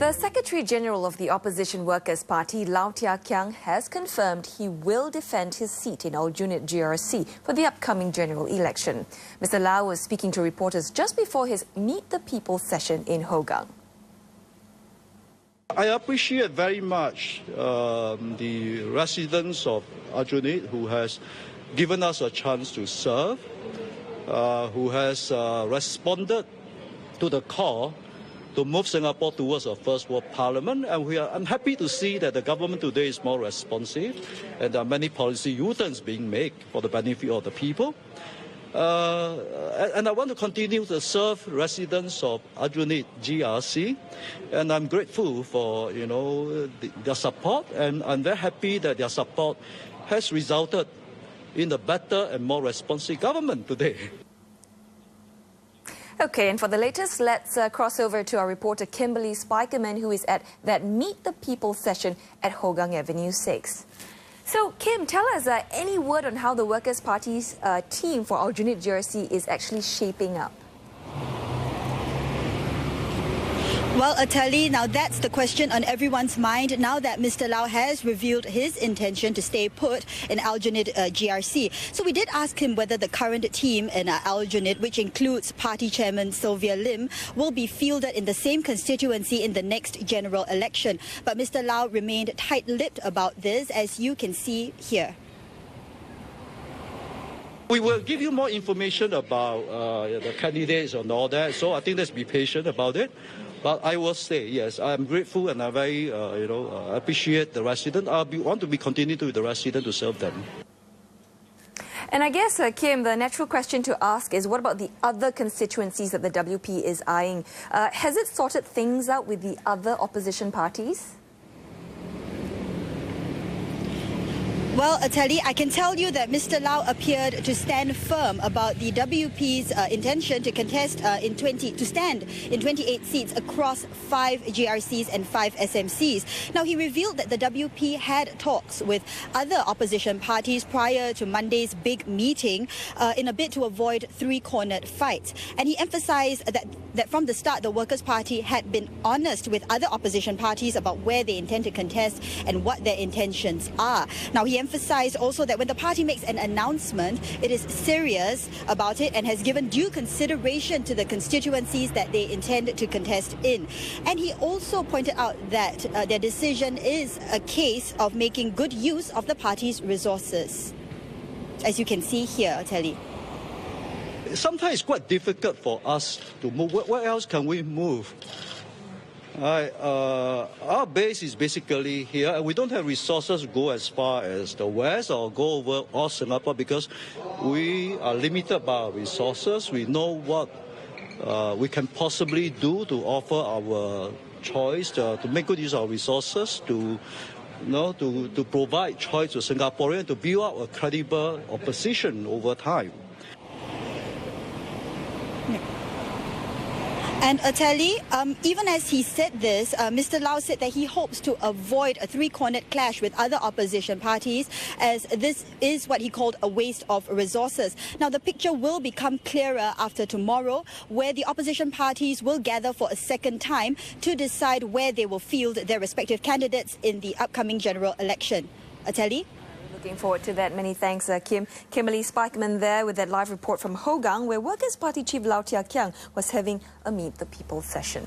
The Secretary-General of the Opposition Workers' Party, Thia Khiang, has confirmed he will defend his seat in Aljunied GRC for the upcoming general election. Mr. Lau was speaking to reporters just before his Meet the People session in Hougang. I appreciate very much the residents of Aljunied who has given us a chance to serve, who has responded to the call to move Singapore towards a first world parliament, and I'm happy to see that the government today is more responsive and there are many policy U-turns being made for the benefit of the people. And I want to continue to serve residents of Aljunied GRC, and I'm grateful for their support, and I'm very happy that their support has resulted in a better and more responsive government today. Okay, and for the latest, let's cross over to our reporter Kimberly Spikerman, who is at that Meet the People session at Hougang Avenue 6. So, Kim, tell us any word on how the Workers' Party's team for Aljunied GRC is actually shaping up? Well, Atali, now that's the question on everyone's mind now that Mr. Lau has revealed his intention to stay put in Aljunied GRC. So we did ask him whether the current team in Aljunied, which includes Party Chairman Sylvia Lim, will be fielded in the same constituency in the next general election. But Mr. Lau remained tight-lipped about this, as you can see here. We will give you more information about the candidates and all that, so I think let's be patient about it. But I will say, yes, I'm grateful and I very, appreciate the residents. I want to be continuing with the residents to serve them. And I guess, Kim, the natural question to ask is, what about the other constituencies that the WP is eyeing? Has it sorted things out with the other opposition parties? Well, Atali, I can tell you that Mr. Lau appeared to stand firm about the WP's intention to contest to stand in 28 seats across 5 GRCs and 5 SMCs. Now, he revealed that the WP had talks with other opposition parties prior to Monday's big meeting in a bid to avoid three-cornered fights. And he emphasized that from the start, the Workers' Party had been honest with other opposition parties about where they intend to contest and what their intentions are. Now, he emphasized also that when the party makes an announcement, it is serious about it and has given due consideration to the constituencies that they intend to contest in. And he also pointed out that their decision is a case of making good use of the party's resources. As you can see here, Telly. Sometimes it's quite difficult for us to move. Where else can we move? Our base is basically here, and we don't have resources to go as far as the west or go over all Singapore because we are limited by our resources. We know what we can possibly do to offer our choice, to make good use of our resources, to provide choice to Singaporeans, to build up a credible opposition over time. And Atali, even as he said this, Mr. Lau said that he hopes to avoid a three-cornered clash with other opposition parties, as this is what he called a waste of resources. Now, the picture will become clearer after tomorrow, where the opposition parties will gather for a second time to decide where they will field their respective candidates in the upcoming general election. Atali? Looking forward to that. Many thanks, Kim. Kimberly Spikerman there with that live report from Hougang, where Workers' Party Chief Thia Khiang was having a Meet the People session.